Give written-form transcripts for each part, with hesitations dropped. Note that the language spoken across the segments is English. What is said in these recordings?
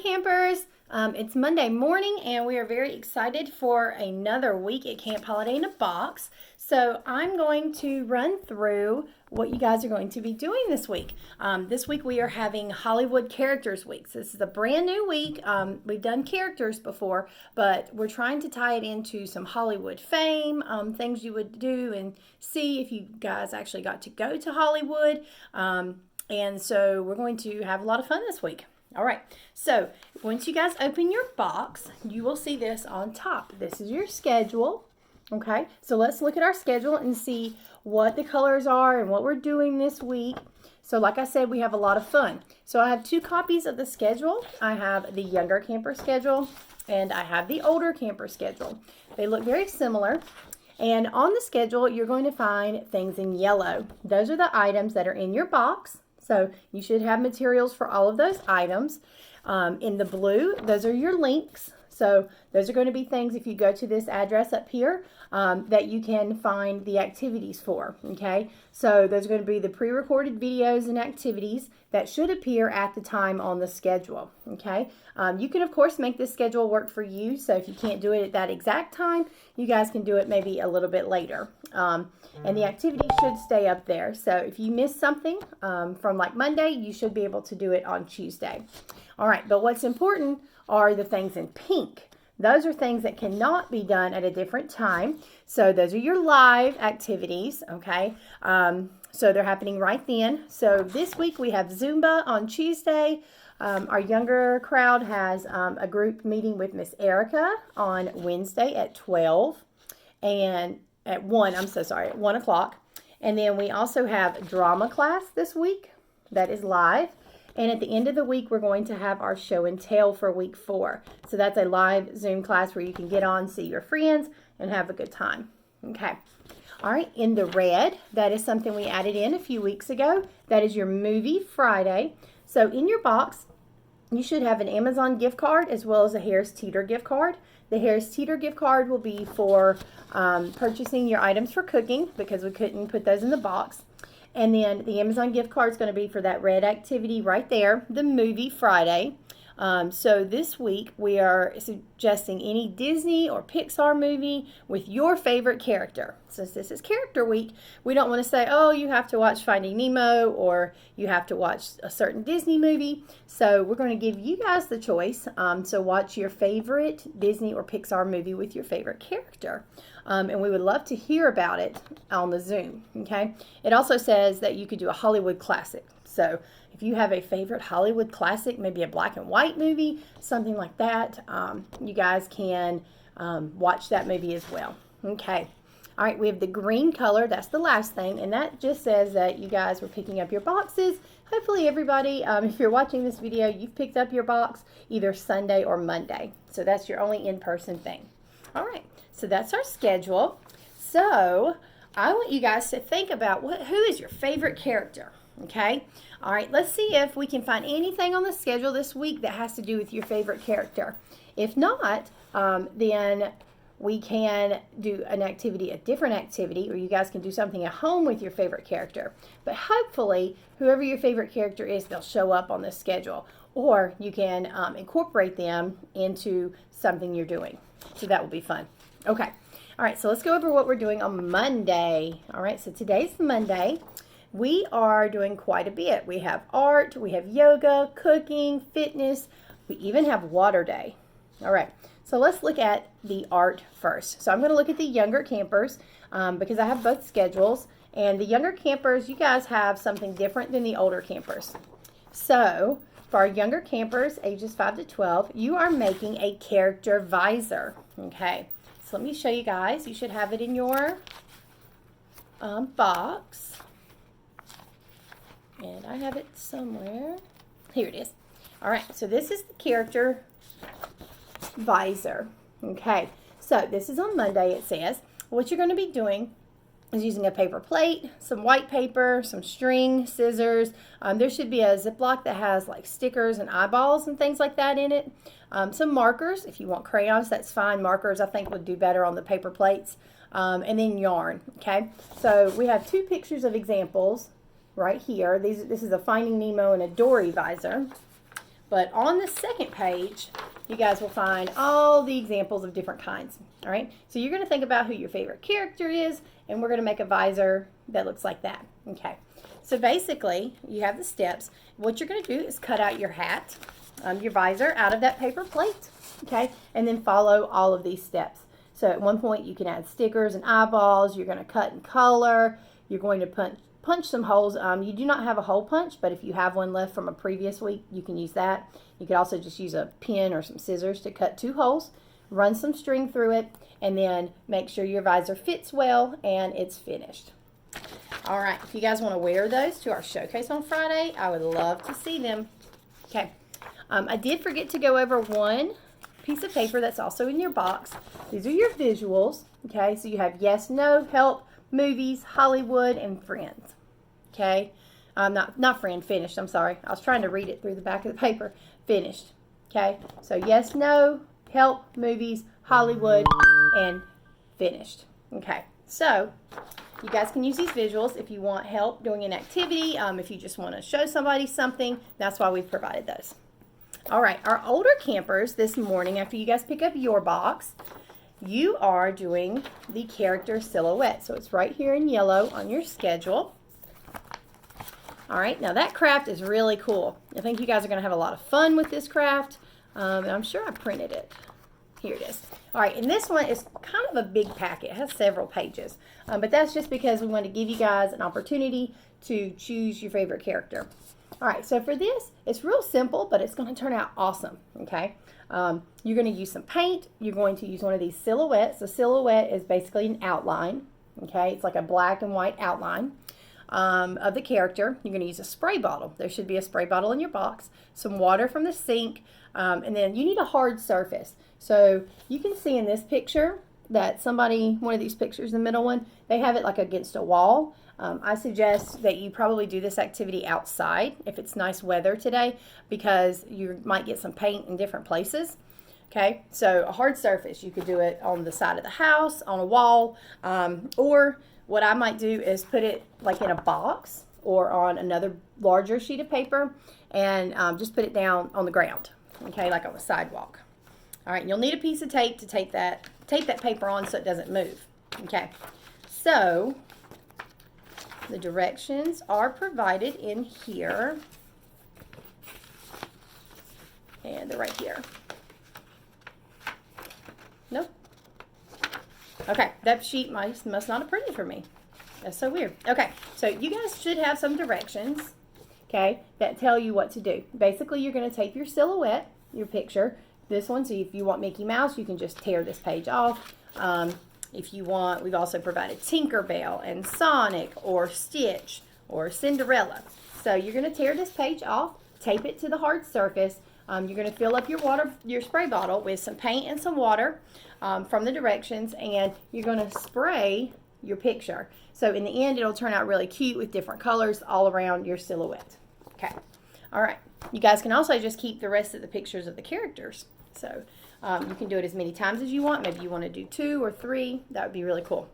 campers. It's Monday morning and we are very excited for another week at Camp Holiday in a Box. So I'm going to run through what you guys are going to be doing this week. This week we are having Hollywood Characters Week. So this is a brand new week. We've done characters before, but we're trying to tie it into some Hollywood fame, things you would do and see if you guys actually got to go to Hollywood. And so we're going to have a lot of fun this week. All right, so once you guys open your box, you will see this on top. This is your schedule, okay? So let's look at our schedule and see what the colors are and what we're doing this week. So like I said, we have a lot of fun. So I have 2 copies of the schedule. I have the younger camper schedule and I have the older camper schedule. They look very similar. And on the schedule, you're going to find things in yellow. Those are the items that are in your box. So you should have materials for all of those items. In the blue, those are your links. So those are going to be things, if you go to this address up here, that you can find the activities for, okay? So those are going to be the pre-recorded videos and activities that should appear at the time on the schedule, okay? You can, of course, make this schedule work for you. So if you can't do it at that exact time, you guys can do it maybe a little bit later. And the activity should stay up there. So if you miss something from like Monday, you should be able to do it on Tuesday. All right, but what's important are the things in pink. Those are things that cannot be done at a different time. So those are your live activities, okay? So they're happening right then. So this week we have Zumba on Tuesday. Our younger crowd has a group meeting with Miss Erica on Wednesday at 12 and at 1, at 1 o'clock. And then we also have drama class this week that is live. And at the end of the week, we're going to have our show and tell for week 4. So that's a live Zoom class where you can get on, see your friends, and have a good time. Okay. All right. In the red, that is something we added in a few weeks ago. That is your Movie Friday. So in your box, you should have an Amazon gift card as well as a Harris Teeter gift card. The Harris Teeter gift card will be for purchasing your items for cooking because we couldn't put those in the box. And then the Amazon gift card is going to be for that red activity right there, the Movie Friday. So this week we are suggesting any Disney or Pixar movie with your favorite character. Since this is character week, we don't want to say, oh, you have to watch Finding Nemo or you have to watch a certain Disney movie. So we're going to give you guys the choice. So watch your favorite Disney or Pixar movie with your favorite character. And we would love to hear about it on the Zoom, okay? It also says that you could do a Hollywood classic. So if you have a favorite Hollywood classic, maybe a black and white movie, something like that, you guys can watch that movie as well. Okay. All right, we have the green color. That's the last thing. And that just says that you guys were picking up your boxes. Hopefully everybody, if you're watching this video, you've picked up your box either Sunday or Monday. So that's your only in-person thing. All right, so that's our schedule. So I want you guys to think about who is your favorite character, okay? All right, let's see if we can find anything on the schedule this week that has to do with your favorite character. If not, then we can do an activity, a different activity, or you guys can do something at home with your favorite character. But hopefully, whoever your favorite character is, they'll show up on the schedule. Or you can incorporate them into something you're doing. So that will be fun. Okay. All right, so let's go over what we're doing on Monday. All right, so today's Monday. We are doing quite a bit. We have art, we have yoga, cooking, fitness. We even have water day. All right, so let's look at the art first. So I'm going to look at the younger campers because I have both schedules. And the younger campers, you guys have something different than the older campers. So for our younger campers, ages 5 to 12, you are making a character visor. Okay, so let me show you guys. You should have it in your box. And I have it somewhere. Here it is. All right, so this is the character visor. Okay, so this is on Monday, it says. What you're going to be doing is using a paper plate, some white paper, some string, scissors. There should be a Ziploc that has like stickers and eyeballs and things like that in it. Some markers. If you want crayons, that's fine. Markers, I think, would do better on the paper plates. And then yarn, okay? So we have 2 pictures of examples right here. This is a Finding Nemo and a Dory visor. But on the second page, you guys will find all the examples of different kinds. All right, so you're going to think about who your favorite character is, and we're going to make a visor that looks like that. Okay, so basically, you have the steps. What you're going to do is cut out your hat, your visor out of that paper plate, okay, and then follow all of these steps. So at one point, you can add stickers and eyeballs. You're going to cut and color. You're going to punch some holes. You do not have a hole punch, but if you have one left from a previous week, you can use that. You could also just use a pin or some scissors to cut 2 holes, run some string through it, and then make sure your visor fits well and it's finished. All right, if you guys want to wear those to our showcase on Friday, I would love to see them. Okay, I did forget to go over one piece of paper that's also in your box. These are your visuals. Okay, so you have yes, no, help, movies, Hollywood, and friends. Okay, not friend, finished. I'm sorry. I was trying to read it through the back of the paper. Finished. Okay, so yes, no, help, movies, Hollywood, and finished. Okay, so you guys can use these visuals if you want help doing an activity, if you just want to show somebody something. That's why we've provided those. All right, our older campers this morning, after you guys pick up your box, you are doing the character silhouette. So it's right here in yellow on your schedule. All right, now that craft is really cool. I think you guys are going to have a lot of fun with this craft. And I'm sure I printed it. Here it is. All right, and this one is kind of a big packet. It has several pages. But that's just because we want to give you guys an opportunity to choose your favorite character. All right, so for this, it's real simple, but it's going to turn out awesome, okay? You're going to use some paint. You're going to use one of these silhouettes. A silhouette is basically an outline, okay? It's like a black and white outline of the character. You're going to use a spray bottle. There should be a spray bottle in your box, some water from the sink, and then you need a hard surface. So you can see in this picture that one of these pictures, the middle one, they have it like against a wall. I suggest that you probably do this activity outside if it's nice weather today, because you might get some paint in different places. Okay, so a hard surface, you could do it on the side of the house, on a wall, or what I might do is put it like in a box or on another larger sheet of paper and just put it down on the ground, okay, like on a sidewalk. All right, you'll need a piece of tape to tape that paper on so it doesn't move. Okay, so the directions are provided in here, and they're right here. Nope. Okay, that sheet must not have printed for me. That's so weird. Okay, so you guys should have some directions, okay, that tell you what to do. Basically, you're going to tape your silhouette, your picture. This one, so if you want Mickey Mouse, you can just tear this page off. If you want, we've also provided Tinkerbell and Sonic or Stitch or Cinderella. So you're going to tear this page off, tape it to the hard surface. You're going to fill up your spray bottle with some paint and some water from the directions, and you're going to spray your picture. So in the end, it'll turn out really cute with different colors all around your silhouette. Okay. All right. You guys can also just keep the rest of the pictures of the characters. So you can do it as many times as you want. Maybe you want to do 2 or 3. That would be really cool.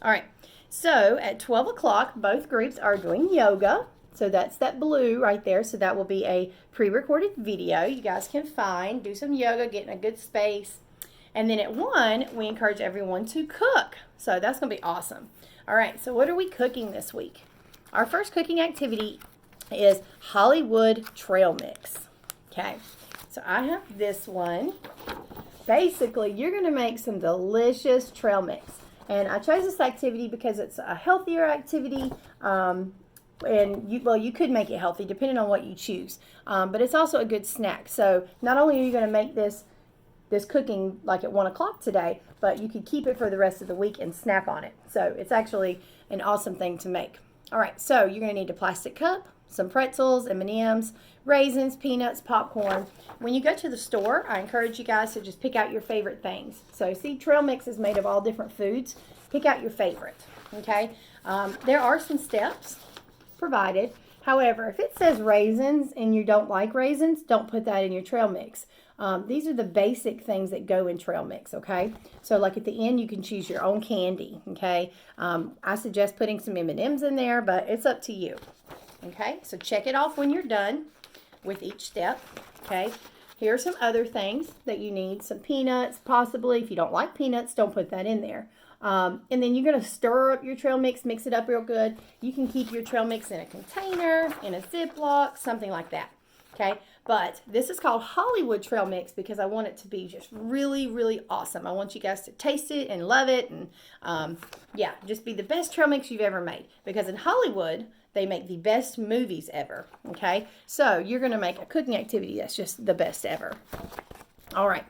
All right. So at 12 o'clock, both groups are doing yoga. So that's that blue right there. So that will be a pre-recorded video you guys can find. Do some yoga, get in a good space. And then at 1, we encourage everyone to cook. So that's going to be awesome. All right. So what are we cooking this week? Our first cooking activity is Hollywood trail mix. Okay. So I have this one. Basically, you're going to make some delicious trail mix. And I chose this activity because it's a healthier activity. And you could make it healthy depending on what you choose. But it's also a good snack. So not only are you going to make this cooking like at 1 o'clock today, but you could keep it for the rest of the week and snack on it. So it's actually an awesome thing to make. All right, so you're going to need a plastic cup, some pretzels, M&Ms, raisins, peanuts, popcorn. When you go to the store, I encourage you guys to just pick out your favorite things. So see, trail mix is made of all different foods. Pick out your favorite, okay? There are some steps provided. However, if it says raisins and you don't like raisins, don't put that in your trail mix. These are the basic things that go in trail mix, okay? So like at the end, you can choose your own candy, okay? I suggest putting some M&Ms in there, but it's up to you, okay? So check it off when you're done. with each step. Okay, here are some other things that you need. Some peanuts, possibly. If you don't like peanuts, don't put that in there. And then you're going to stir up your trail mix, mix it up real good. You can keep your trail mix in a container, in a Ziploc, something like that. Okay, but this is called Hollywood trail mix because I want it to be just really, really awesome. I want you guys to taste it and love it, and yeah, just be the best trail mix you've ever made. Because in Hollywood, they make the best movies ever. Okay, so you're going to make a cooking activity that's just the best ever. All right.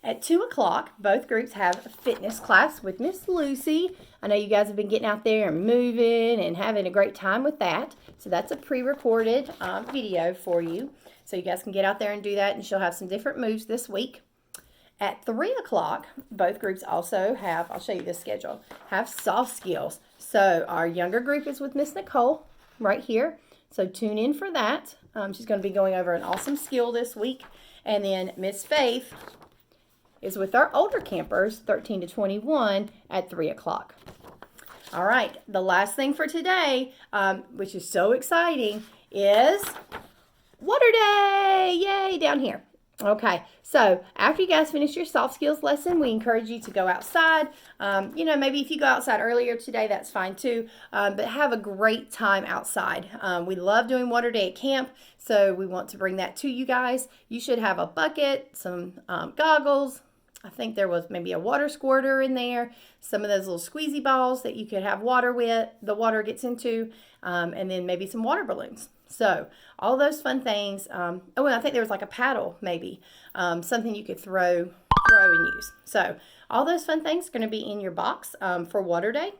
At 2 o'clock, both groups have a fitness class with Miss Lucy. I know you guys have been getting out there and moving and having a great time with that. So that's a pre-recorded video for you. So you guys can get out there and do that, and she'll have some different moves this week. At 3 o'clock, both groups also have, I'll show you the schedule, have soft skills. So our younger group is with Miss Nicole right here. So tune in for that. She's going to be going over an awesome skill this week. And then Miss Faith is with our older campers, 13 to 21, at 3 o'clock. All right, the last thing for today, which is so exciting, is Water Day! Yay, down here. Okay, so after you guys finish your soft skills lesson, we encourage you to go outside. You know, maybe if you go outside earlier today, that's fine too, but have a great time outside. We love doing Water Day at camp, so we want to bring that to you guys. You should have a bucket, some goggles. I think there was maybe a water squirter in there, some of those little squeezy balls that you could have water with, the water gets into, and then maybe some water balloons. So all those fun things. Oh, and I think there was like a paddle maybe, something you could throw and use. So all those fun things are going to be in your box for Water Day.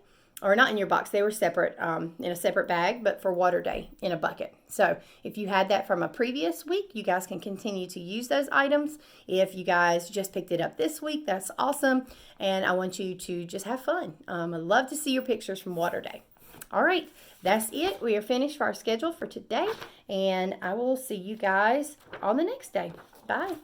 Or not in your box, they were separate, in a separate bag, but for Water Day in a bucket. So if you had that from a previous week, you guys can continue to use those items. If you guys just picked it up this week, that's awesome. And I want you to just have fun. I'd love to see your pictures from Water Day. All right, that's it. We are finished for our schedule for today, and I will see you guys on the next day. Bye.